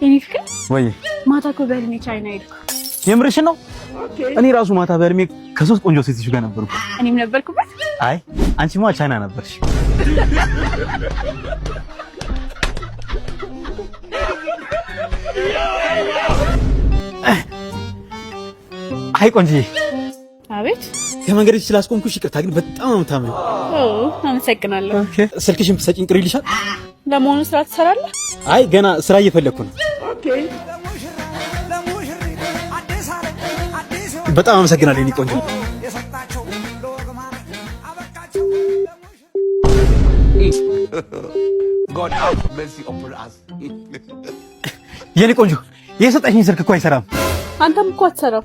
የኔ ፍቅር ወይ ማታ እኮ በህልሜ ቻይና ሄድኩ። የምርሽ ነው? እኔ ራሱ ማታ በህልሜ ከሶስት ቆንጆ ሴቶች ጋር ነበርኩ። እኔም ነበርኩበት። አይ አንቺማ ቻይና ነበርሽ። አይ ቆንጆዬ። አቤት። ከመንገድሽ ስላስቆምኩሽ ይቅርታ፣ ግን በጣም ነው የምታምሪው። አመሰግናለሁ። ኦኬ። ስልክሽን ብትሰጪኝ ቅር ይልሻል? ለመሆኑ ስራ ትሰራለህ? አይ ገና ስራ እየፈለኩ ነው። ኦኬ። በጣም አመሰግናለሁ የኔ ቆንጆ። God have mercy upon us. የኔ ቆንጆ የሰጠሽኝ ስልክ እኮ አይሰራም። አንተም እኮ አትሰራም።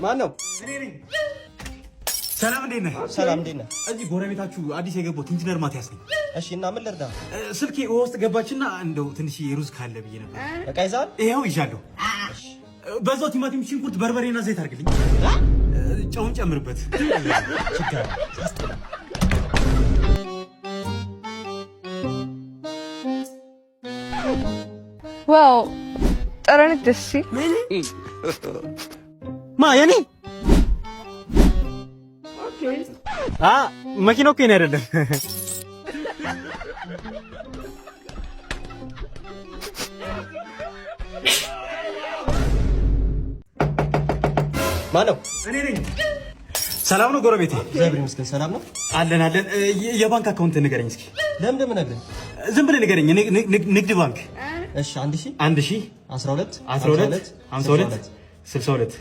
ማን ነው? ሰላም እንዴት ነህ? ሰላም እንዴት ነህ? እዚህ ጎረቤታችሁ አዲስ የገባሁት ኢንጂነር ማቲያስ ነኝ። እሺ እና ምን ልርዳ? ስልኬ ውስጥ ገባችና እንደው ትንሽ ሩዝ ካለ ብዬ ነበር። በቃ ይዛል? ይሄው ይዣለሁ። እሺ በዛው ቲማቲም፣ ሽንኩርት፣ በርበሬና ዘይት አድርግልኝ። ጨውን ጨምርበት። ችግር አስጠላ። ዋው ጠረንክ ደስ ሲል። ማ የኔ መኪናው እኮ የኔ አይደለም። ማን ነው? እኔ ነኝ። ሰላም ነው ጎረቤቴ? እግዚአብሔር ይመስገን ሰላም ነው። አለን አለን። የባንክ አካውንት ንገረኝ እስኪ። ለምን እንደምነግርህ? ዝም ብለህ ንገረኝ። ንግድ ባንክ። እሺ 1000 12 62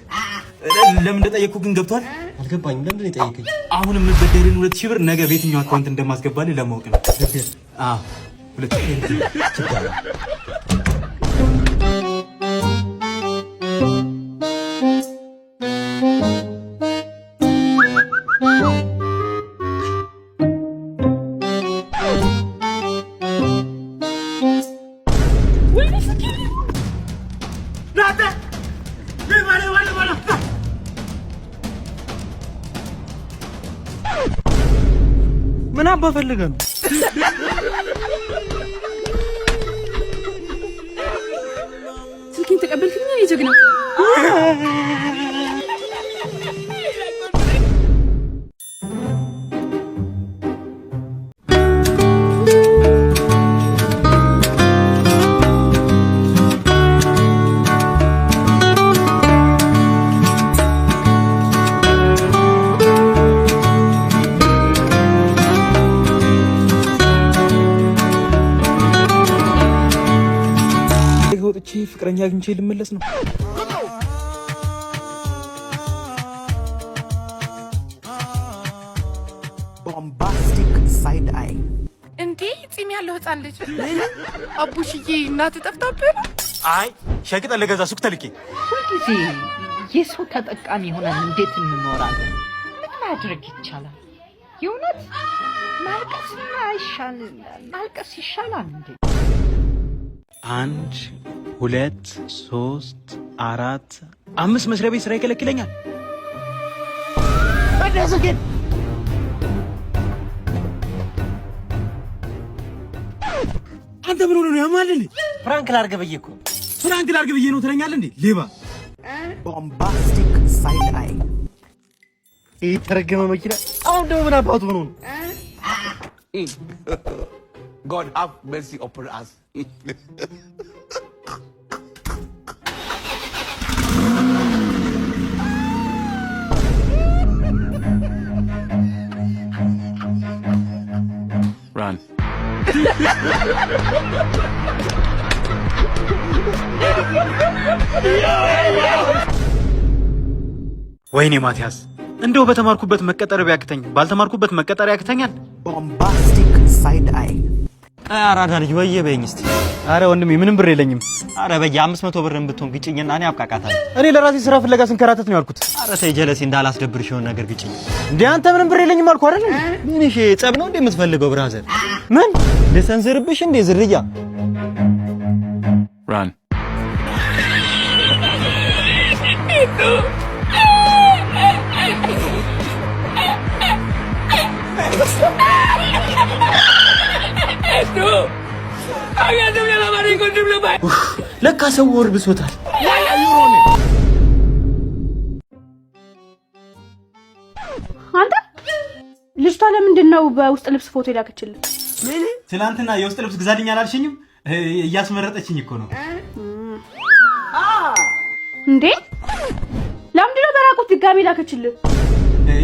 ለምን እንደጠየቅኩ ግን ገብቷል? አልገባኝም። ለምን የጠየቀኝ? አሁን የምትበደርን 2000 ብር ነገ በየትኛው አካውንት እንደማስገባልህ ለማወቅ ነው። አዎ 2000 ችግር ምን አባ ፈልገህ ነው? ስልኬን ተቀበልክኝ? የጀግና ፍቅረኛ አግኝቼ ልመለስ ነው። Bombastic side eye. እንዴ ጺም ያለው ህፃን ልጅ አቡሽዬ እናት ጠፍታብህ ነው? አይ ሸቅጥ ለገዛ ሱቅ ተልኬ። ሁልጊዜ የሰው ተጠቃሚ ሆነን እንዴት እንኖራለን? ምን ማድረግ ይቻላል? የእውነት ማልቀስ ይሻላል እንዴ? 1 2 3 4 5 መስሪያ ቤት ስራ ይከለክለኛል። እንደዚህ ግን አንተ ምን ሆነህ ነው? ያማል እንዴ? ፍራንክ ላድርግ ብዬ እኮ። ፍራንክ ላድርግ ብዬ ነው ትለኛለህ እንዴ? ሌባ። Bombastic side eye. ይሄ ተረገመ መኪና አሁን ደግሞ ምን አባቱ ሆኖ ነው? God have mercy upon us. Run. ወይኔ ማቲያስ፣ እንደው በተማርኩበት መቀጠር ቢያቅተኝ ባልተማርኩበት መቀጠር ያቅተኛል። Bombastic side eye. አራዳ ልጅ ወየ በይኝ እስቲ። አረ ወንድሜ ምንም ብር የለኝም። አረ በየ 500 ብር ብትሆን ግጭኝና እኔ አብቃቃታለሁ። እኔ ለራሴ ስራ ፍለጋ ስንከራተት ነው ያልኩት። አረ ተይ ጀለሴ እንዳላስደብርሽ የሆነ ነገር ግጭኝ። እንዴ አንተ ምንም ብር የለኝም አልኩ አይደል? ምን እሺ ጸብ ነው እንደምትፈልገው ብራዘር? ምን ልሰንዝርብሽ እንዴ ዝርያ? Run. ሰው ወር ብሶታል። አንተ ልጅቷ ለምንድን ነው በውስጥ ልብስ ፎቶ የላከችልህ? ትናንትና የውስጥ ልብስ ግዛልኝ አላልሽኝም? እያስመረጠችኝ እኮ ነው። እንዴ ለምንድን ነው በራቁት ድጋሚ ላከችልህ?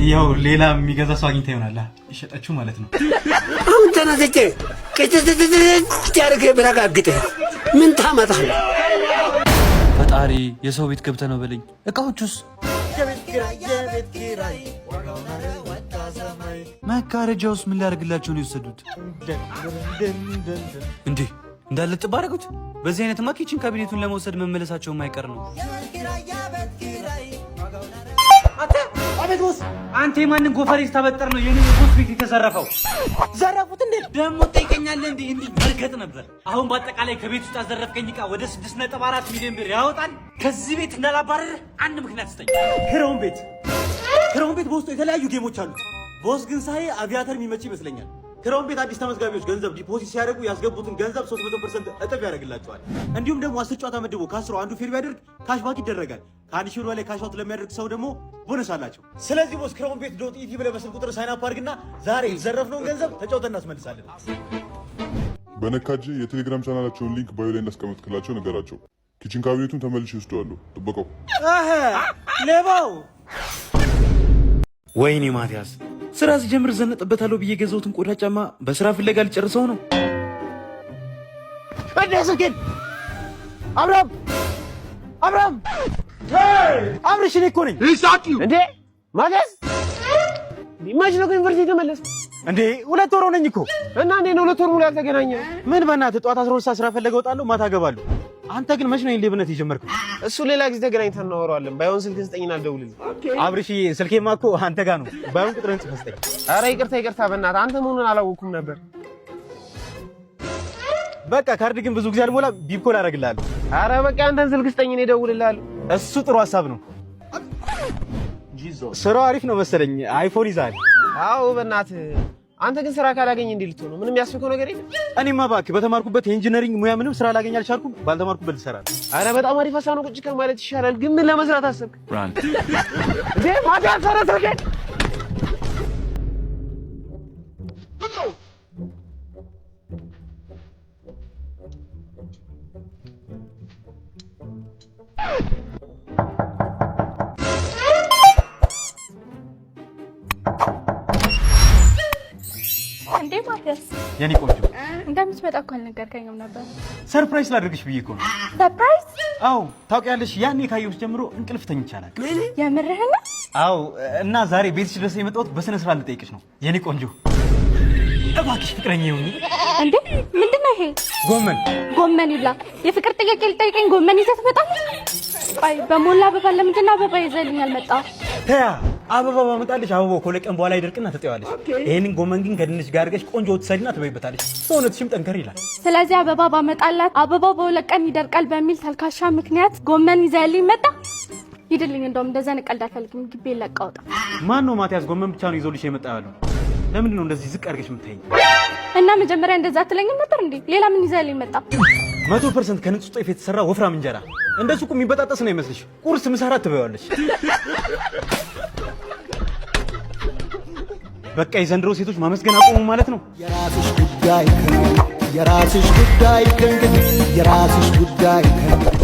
ያው ሌላ የሚገዛ ሰው አግኝታ ይሆናል የሸጠችው ማለት ነው። አሁን ተናዘጨ ያርገ ብራጋግጥ ምን ታመጣለህ? ፈጣሪ የሰው ቤት ገብተህ ነው በለኝ። እቃዎቹስ? መጋረጃውስ ምን ሊያደርግላቸው ነው የወሰዱት? እንዴ እንዳለ ጥብ አደረጉት። በዚህ አይነትማ ኪችን ካቢኔቱን ለመውሰድ መመለሳቸው የማይቀር ነው። አቤት ቦስ፣ አንተ የማንን ጎፈሬ ስታበጠር ነው የኔ ቦስ ቤት የተዘረፈው? ዘረፉት እንዴ? ደግሞ ጠይቀኛለህ እንዴ? እንዴ መርገጥ ነበር። አሁን በአጠቃላይ ከቤት ውስጥ ያዘረፍከኝ ዕቃ ወደ 6.4 ሚሊዮን ብር ያወጣል። ከዚህ ቤት እንዳላባረር አንድ ምክንያት ስጠኝ። ክረውን ቤት በውስጡ የተለያዩ ጌሞች አሉ። ቦስ ግን ሳይ አቪያተር የሚመች ይመስለኛል። ክረውን ቤት አዲስ ተመዝጋቢዎች ገንዘብ ዲፖዚት ሲያደርጉ ያስገቡትን ገንዘብ 300% እጥፍ ያደርግላቸዋል። እንዲሁም ደግሞ 10 ጨዋታ መድቦ ከ10 አንዱ ፌል ቢያደርግ ካሽባክ ይደረጋል። ከ1 ሺህ በላይ ካሽአውት ለሚያደርግ ሰው ደግሞ ቦነስ አላቸው። ስለዚህ ቦስ ክረውን ቤት .ኢቲ ብለህ በስልክ ቁጥር ሳይን አፕ አድርግና ዛሬ የዘረፍነውን ገንዘብ ተጫውተን እናስመልሳለን። በነካጅ የቴሌግራም ቻናላቸውን ሊንክ ባዮ ላይ እናስቀምጥክላቸው ነገራቸው። ኪችን ካቢኔቱን ተመልሼ ይወስደዋሉ። ጥበቀው ሌባው። ወይኔ ማቲያስ ስራ ስጀምር ዘነጥበታለሁ ብዬ ገዛሁትን ቆዳ ጫማ በስራ ፍለጋ ልጨርሰው ነው። ወደሰከን አብራም አብርሽ እኔ እኮ ነኝ እንዴ ማቲያስ ዲማጅ ነው ዩኒቨርሲቲ ተመለስ እንዴ? 2 ወር ሆነኝ እኮ። እና እንዴ ነው 2 ወር ሙሉ ያልተገናኘ? ምን በእናትህ ጠዋት 12 ሰዓት ስራ ፈለገ እወጣለሁ፣ ማታ እገባለሁ። አንተ ግን መች ነው ይሄን ሌብነት የጀመርከው? እሱ ሌላ ጊዜ ተገናኝተን እናወራዋለን። ባይሆን ስልክ ስጠኝና አልደውልልኝ። አብርሽዬ ስልኬማ እኮ አንተ ጋር ነው። ባይሆን ቁጥርን ጽፈህ ስጠኝ። ኧረ ይቅርታ በእናትህ አንተ መሆኑን አላወኩም ነበር። በቃ ካርድ ግን ብዙ ጊዜ አልሞላ ቢፕኮል አደርግልሃለሁ። ኧረ በቃ አንተን ስልክ ስጠኝ እኔ እደውልልሃለሁ። እሱ ጥሩ ሐሳብ ነው። ስራው አሪፍ ነው መሰለኝ። አይፎን ይዛል። አዎ በእናትህ አንተ ግን ስራ ካላገኝ እንዴ ልትሆን ነው? ምንም ያስፈልገው ነገር የለም። እኔማ እባክህ በተማርኩበት የኢንጂነሪንግ ሙያ ምንም ስራ ላገኝ አልቻልኩም። ባልተማርኩበት ልሰራ። አረ በጣም አሪፍ ሀሳብ ነው። ቁጭ ከማለት ይሻላል። ግን ምን ለመስራት አሰብክ? እንዴ ማዳን ሰረሰከ እንዴ ማቲያስ የኔ ቆንጆ እንደምትመጣ እኮ አልነገርከኝም ነበር። ሰርፕራይዝ ላድርግሽ ብዬ እኮ ነው። ሰርፕራይዝ? አዎ ታውቂያለሽ፣ ያኔ ካየሁሽ ጀምሮ እንቅልፍ ተኝቻለሁ። የምርህን? አዎ። እና ዛሬ ቤትሽ ድረስ የመጣሁት በስነ ስርዓት ልጠይቅሽ ነው የኔ ቆንጆ። እባክሽ ፍቅረኛ ይሁን። እንዴ ምንድነው ይሄ? ጎመን ይብላ። የፍቅር ጥያቄ ልጠይቀኝ ጎመን ይዘህ ትመጣለህ? አይ በሞላ አበባ ለምንድን ነው አበባ ይዘህልኝ አልመጣህ? ተያ አበባ ባመጣልሽ አበባው ከሁለት ቀን በኋላ ይደርቅና ትጠይዋለሽ። ይሄንን ጎመን ግን ከድንች ጋር አድርገሽ ቆንጆ ትሰሪና ትበይበታለሽ። ሰውነትሽም ጠንከር ይላል። ስለዚህ አበባ ባመጣላት አበባው በሁለት ቀን ይደርቃል በሚል ተልካሻ ምክንያት ጎመን ይዘህልኝ መጣ? ሂድልኝ። እንደውም እንደዛ ቀልድ አልፈልግም። ግቤ ለቃውጣ። ማን ነው ማቲያስ ጎመን ብቻ ነው ይዞልሽ የመጣ ያለው? ለምንድን ነው እንደዚህ ዝቅ አድርገሽ የምታይኝ? እና መጀመሪያ እንደዛ አትለኝም ነበር እንዴ? ሌላ ምን ይዘህልኝ መጣ? 100% ከንጹህ ጤፍ የተሰራ ወፍራም እንጀራ። እንደ ሱቁ የሚበጣጠስ ነው ይመስልሽ? ቁርስ ምሳራ ትበያለሽ። በቃ የዘንድሮ ሴቶች ማመስገን አቆሙ ማለት ነው። የራስሽ ጉዳይ ከእንግዲህ የራስሽ ጉዳይ ከእንግዲህ የራስሽ ጉዳይ ከእንግዲህ